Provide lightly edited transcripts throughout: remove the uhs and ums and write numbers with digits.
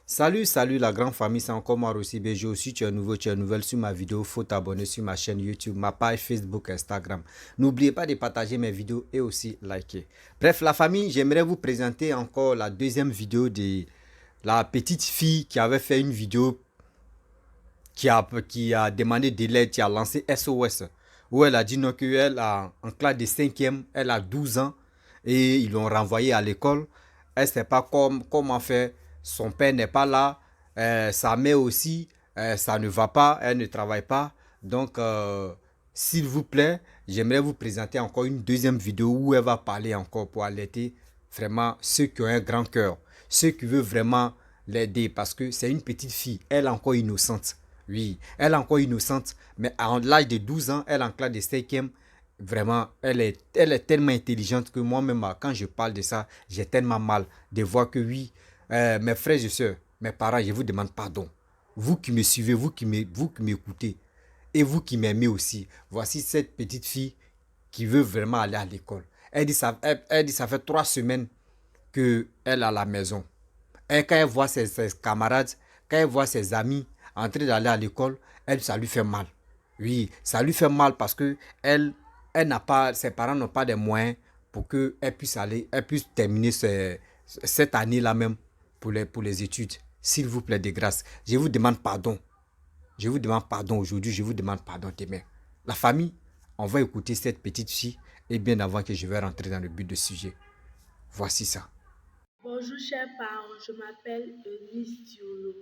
Salut la grande famille, c'est encore moi aussi BG. Aussi, tu es nouveau, tu es nouvelle sur ma vidéo, faut t'abonner sur ma chaîne YouTube, ma page Facebook, Instagram. N'oubliez pas de partager mes vidéos et aussi liker. Bref, la famille, j'aimerais vous présenter encore la deuxième vidéo de la petite fille qui avait fait une vidéo qui a demandé de l'aide, qui a lancé SOS, où elle a dit non, qu'elle a en classe de cinquième, elle a 12 ans et ils l'ont renvoyée à l'école. Elle ne sait pas comment faire, son père n'est pas là, sa mère aussi, ça ne va pas, elle ne travaille pas. Donc, s'il vous plaît, j'aimerais vous présenter encore une deuxième vidéo où elle va parler encore pour alerter vraiment ceux qui ont un grand cœur, ceux qui veulent vraiment l'aider parce que c'est une petite fille, elle est encore innocente. Oui, elle est encore innocente, mais à l'âge de 12 ans, elle est en classe de 5e. Vraiment, elle est tellement intelligente que moi-même, quand je parle de ça, j'ai tellement mal de voir que oui, mes frères et soeurs, mes parents, je vous demande pardon. Vous qui me suivez, vous qui m'écoutez, et vous qui m'aimez aussi, voici cette petite fille qui veut vraiment aller à l'école. Elle dit ça fait 3 semaines qu'elle est à la maison. Et quand elle voit ses camarades, quand elle voit ses amis en train d'aller à l'école, ça lui fait mal. Oui, ça lui fait mal parce que elle n'a pas, ses parents n'ont pas de moyens pour qu'elle puisse aller, elle puisse terminer cette année-là même pour les études. S'il vous plaît, de grâce, je vous demande pardon. Je vous demande pardon aujourd'hui, je vous demande pardon demain. La famille, on va écouter cette petite fille et bien avant que je vais rentrer dans le but du sujet. Voici ça. Bonjour chers parents, je m'appelle Eunice Diolo.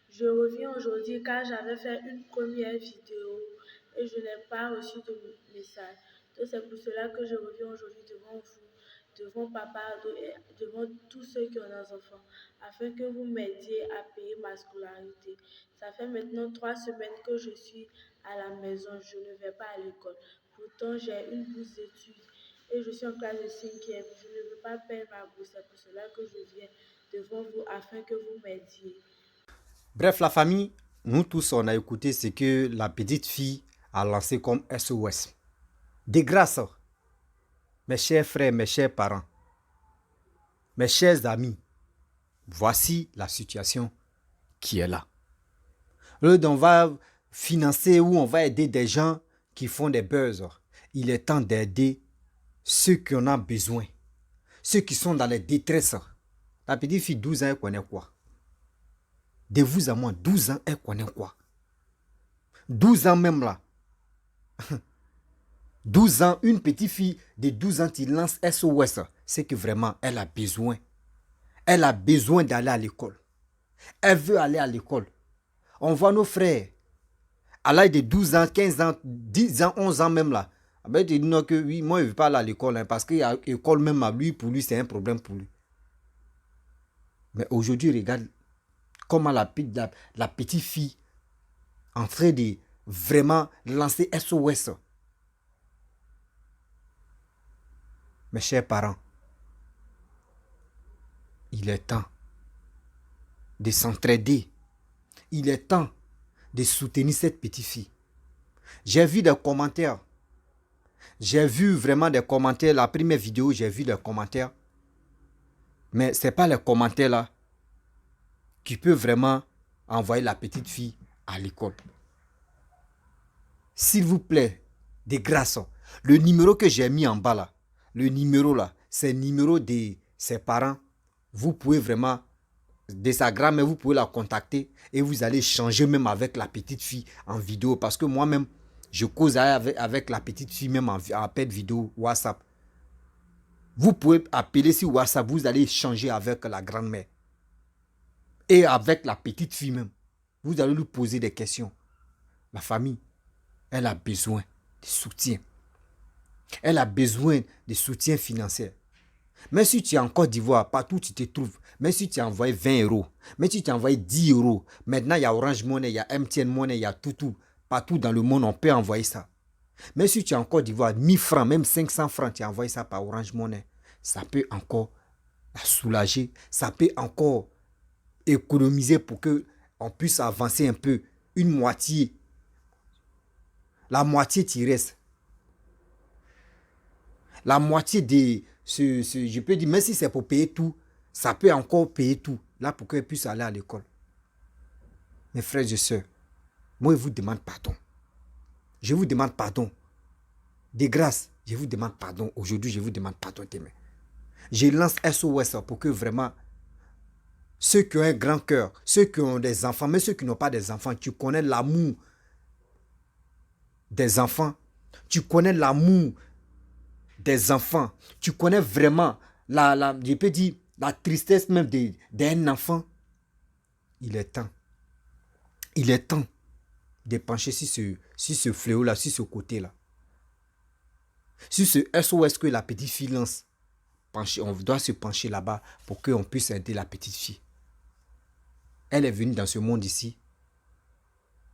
Je reviens aujourd'hui car j'avais fait une première vidéo et je n'ai pas reçu de message. Donc c'est pour cela que je reviens aujourd'hui devant vous, devant papa et devant tous ceux qui ont des enfants, afin que vous m'aidiez à payer ma scolarité. Ça fait maintenant 3 semaines que je suis à la maison, je ne vais pas à l'école. Pourtant, j'ai une bourse d'études et je suis en classe de cinquième. Je ne veux pas perdre ma bourse, c'est pour cela que je viens devant vous afin que vous m'aidiez. Bref, la famille, nous tous, on a écouté ce que la petite fille a lancé comme SOS. De grâce, mes chers frères, mes chers parents, mes chers amis, voici la situation qui est là. Là, on va financer ou on va aider des gens qui font des buzz. Il est temps d'aider ceux qui en ont besoin, ceux qui sont dans les détresses. La petite fille, 12 ans, elle connaît quoi? De vous à moi, 12 ans, elle connaît quoi? 12 ans même là. 12 ans, une petite fille de 12 ans qui lance SOS, c'est que vraiment, elle a besoin. Elle a besoin d'aller à l'école. Elle veut aller à l'école. On voit nos frères, à l'âge de 12 ans, 15 ans, 10 ans, 11 ans même là. Ben, il dit non que oui, moi, je ne veux pas aller à l'école, parce qu'il y a l'école même à lui, pour lui, c'est un problème pour lui. Mais aujourd'hui, regarde comment la petite fille en train de vraiment lancer SOS. Mes chers parents, il est temps de s'entraider. Il est temps de soutenir cette petite fille. J'ai vu des commentaires. J'ai vu vraiment des commentaires. La première vidéo, j'ai vu des commentaires. Mais ce n'est pas les commentaires là qui peuvent vraiment envoyer la petite fille à l'école. S'il vous plaît, de grâce, le numéro que j'ai mis en bas là, le numéro là, c'est le numéro de ses parents. Vous pouvez vraiment, de sa grand-mère, vous pouvez la contacter et vous allez changer même avec la petite fille en vidéo. Parce que moi-même, je cause avec la petite fille même en appel vidéo WhatsApp. Vous pouvez appeler sur WhatsApp, vous allez échanger avec la grand-mère. Et avec la petite fille même. Vous allez lui poser des questions. La famille, elle a besoin de soutien. Elle a besoin de soutien financier. Même si tu es en Côte d'Ivoire, partout où tu te trouves, même si tu as envoyé 20 euros, même si tu as envoyé 10 euros, maintenant il y a Orange Money, il y a MTN Money, il y a tout. Partout dans le monde, on peut envoyer ça. Même si tu es en Côte d'Ivoire, 1000 francs, même 500 francs, tu as envoyé ça par Orange Money. Ça peut encore la soulager, ça peut encore économiser pour qu'on puisse avancer un peu, une moitié. La moitié t'y reste. La moitié de je peux dire, même si c'est pour payer tout, ça peut encore payer tout. là pour qu'elle puisse aller à l'école. Mes frères et sœurs, moi je vous demande pardon. Je vous demande pardon. De grâce, je vous demande pardon. Aujourd'hui, je vous demande pardon demain. Je lance SOS pour que vraiment ceux qui ont un grand cœur, ceux qui ont des enfants, mais ceux qui n'ont pas des enfants, tu connais l'amour des enfants. Tu connais l'amour des enfants. Tu connais vraiment je peux dire, la tristesse même d'un enfant. Il est temps. Il est temps de pencher sur ce fléau-là, sur ce côté-là. Sur ce SOS que la petite fille lance. On doit se pencher là-bas pour qu'on puisse aider la petite fille. Elle est venue dans ce monde ici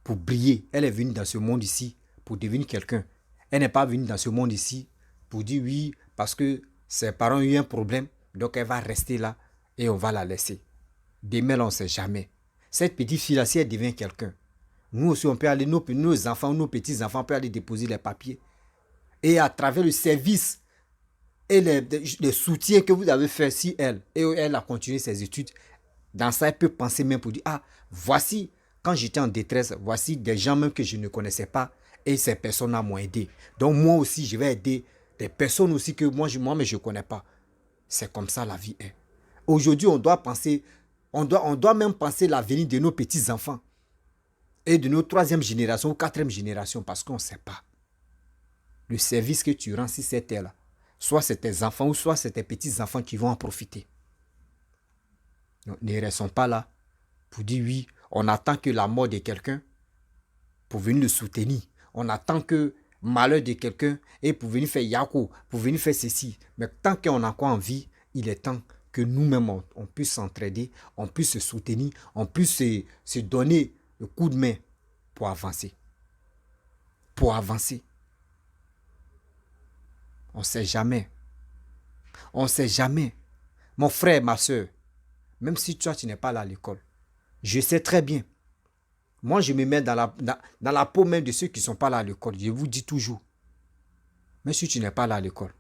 pour briller. Elle est venue dans ce monde ici pour devenir quelqu'un. Elle n'est pas venue dans ce monde ici pour dire oui, parce que ses parents ont eu un problème, donc elle va rester là et on va la laisser. Demain, on ne sait jamais. Cette petite fille-là, si elle devient quelqu'un, nous aussi, on peut aller, nos enfants, nos petits-enfants peuvent aller déposer les papiers. Et à travers le service et les soutiens que vous avez fait si elle a continué ses études, dans ça, elle peut penser même pour dire, ah, voici, quand j'étais en détresse, voici des gens même que je ne connaissais pas et ces personnes m'ont aidé. Donc moi aussi, je vais aider des personnes aussi que moi mais je ne connais pas. C'est comme ça la vie est. Aujourd'hui, on doit penser, on doit même penser l'avenir de nos petits-enfants et de nos troisième génération ou quatrième génération parce qu'on ne sait pas. Le service que tu rends si c'est elle, soit c'est tes enfants ou soit c'est tes petits-enfants qui vont en profiter. Donc, ne restons pas là pour dire oui, on attend que la mort de quelqu'un pour venir le soutenir. On attend que malheur de quelqu'un et pour venir faire yako, pour venir faire ceci. Mais tant qu'on a encore en vie, il est temps que nous-mêmes, on puisse s'entraider, on puisse se soutenir, on puisse se donner le coup de main pour avancer. Pour avancer. On ne sait jamais. On ne sait jamais. Mon frère, ma soeur, même si toi, tu n'es pas là à l'école, je sais très bien. Moi, je me mets dans la peau même de ceux qui ne sont pas là à l'école. Je vous dis toujours. Même si tu n'es pas là à l'école,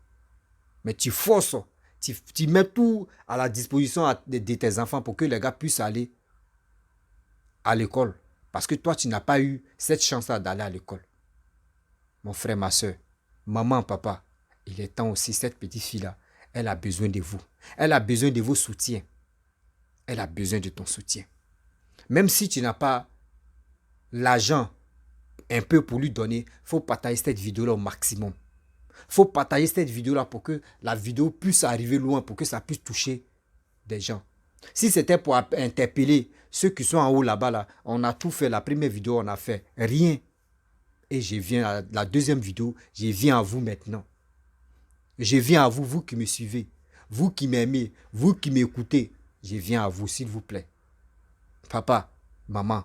mais tu forces, tu mets tout à la disposition de tes enfants pour que les gars puissent aller à l'école. Parce que toi, tu n'as pas eu cette chance-là d'aller à l'école. Mon frère, ma soeur, maman, papa, il est temps aussi, cette petite fille-là, elle a besoin de vous. Elle a besoin de vos soutiens. Elle a besoin de ton soutien. Même si tu n'as pas l'argent un peu pour lui donner, il faut partager cette vidéo-là au maximum. Il faut partager cette vidéo-là pour que la vidéo puisse arriver loin, pour que ça puisse toucher des gens. Si c'était pour interpeller ceux qui sont en haut là-bas, là, on a tout fait. La première vidéo, on a fait rien. Et je viens à la deuxième vidéo, je viens à vous maintenant. Je viens à vous, vous qui me suivez, vous qui m'aimez, vous qui m'écoutez. Je viens à vous, s'il vous plaît. Papa, maman,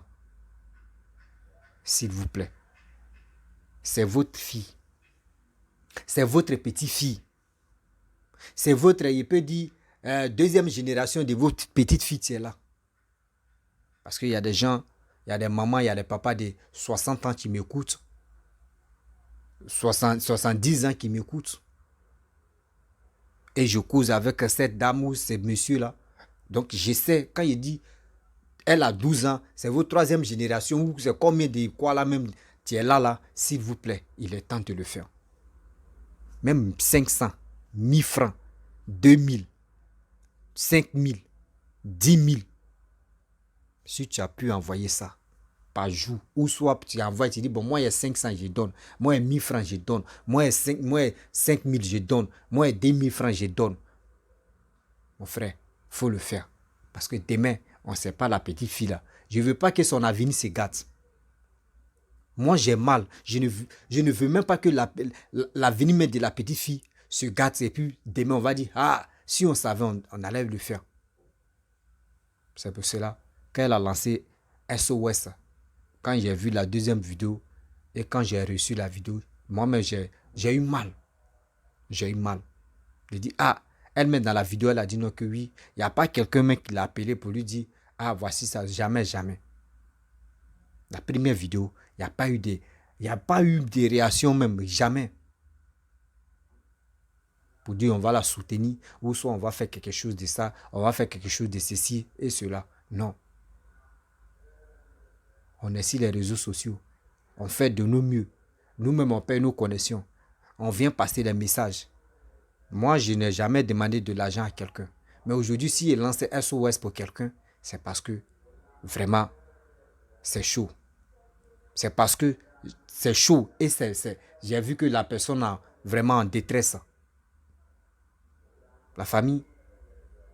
s'il vous plaît. C'est votre fille. C'est votre petite-fille. C'est votre, il peut dire, deuxième génération de votre petite fille qui est là. Parce qu'il y a des gens, il y a des mamans, il y a des papas de 60 ans qui m'écoutent. 70 ans qui m'écoutent. Et je cause avec cette dame ou ce monsieur-là. Donc je sais, quand il dit, elle a 12 ans, c'est votre troisième génération, ou c'est combien de quoi là même, tu es là, s'il vous plaît, il est temps de le faire. Même 500, 1000 francs, 2000, 5000, 10 000. Si tu as pu envoyer ça par jour, ou soit tu envoies, tu dis, bon, moi, il y a 500, je donne. Moi, il y a 1000 francs, je donne. Moi, il y a 5000, je donne. Moi, il y a 2000 francs, je donne. Mon frère, il faut le faire. Parce que demain, on ne sait pas la petite fille là. Je ne veux pas que son avenir se gâte. Moi, j'ai mal. Je ne veux même pas que l'avenir même de la petite fille se gâte. Et puis, demain, on va dire, ah, si on savait, on allait le faire. C'est pour cela, quand elle a lancé SOS, quand j'ai vu la deuxième vidéo et quand j'ai reçu la vidéo, moi-même, j'ai eu mal. J'ai eu mal. J'ai dit, ah, elle-même dans la vidéo, elle a dit non que oui. Il n'y a pas quelqu'un même qui l'a appelé pour lui dire, ah, voici ça, jamais, jamais. La première vidéo, il n'y a pas eu de réaction même, jamais. pour dire on va la soutenir, ou soit on va faire quelque chose de ça, on va faire quelque chose de ceci et cela. Non. On est sur les réseaux sociaux. On fait de nos mieux. Nous-mêmes, on paye nos connexions. On vient passer des messages. Moi, je n'ai jamais demandé de l'argent à quelqu'un. Mais aujourd'hui, si il lance SOS pour quelqu'un, c'est parce que vraiment, c'est chaud. C'est parce que c'est chaud et j'ai vu que la personne est vraiment en détresse. La famille,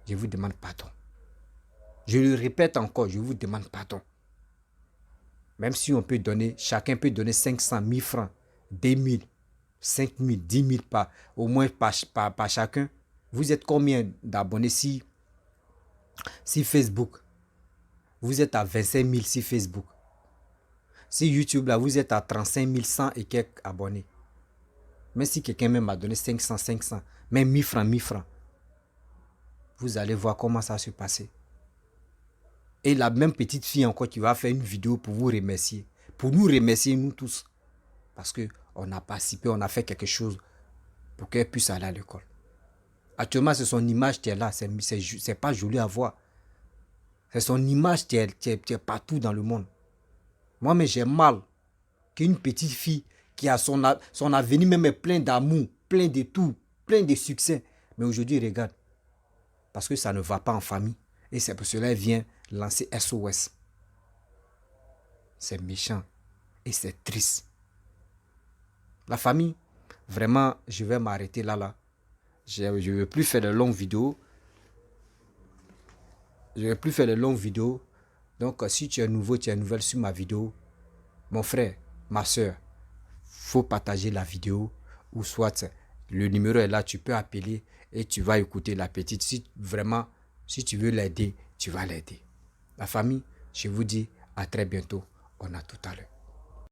je vous demande pardon. Je le répète encore, je vous demande pardon. Même si on peut donner, chacun peut donner 500, 1000 francs, 2000, 5000, 10 000 au moins par chacun. Vous êtes combien d'abonnés si Facebook? Vous êtes à 25 000 sur Facebook. Si YouTube, là, vous êtes à 35 100 et quelques abonnés. Mais si quelqu'un même m'a donné 500, même 1000 francs, vous allez voir comment ça va se passer. Et la même petite fille encore qui va faire une vidéo pour vous remercier. Pour nous remercier, nous tous. Parce qu'on a participé, on a fait quelque chose pour qu'elle puisse aller à l'école. Actuellement, c'est son image qui est là. C'est pas joli à voir. C'est son image qui est partout dans le monde. Moi, mais j'ai mal qu'une petite fille qui a son avenir même est plein d'amour, plein de tout, plein de succès. Mais aujourd'hui, regarde. Parce que ça ne va pas en famille. Et c'est pour cela qu'elle vient lancer SOS. C'est méchant. Et c'est triste. La famille, vraiment, je vais m'arrêter là. Je ne veux plus faire de longues vidéos. Donc, si tu es nouveau, tu es nouvelle sur ma vidéo, mon frère, ma soeur, faut partager la vidéo. Ou soit, le numéro est là, tu peux appeler et tu vas écouter la petite. Si tu veux l'aider, tu vas l'aider. La famille, je vous dis à très bientôt. On a tout à l'heure.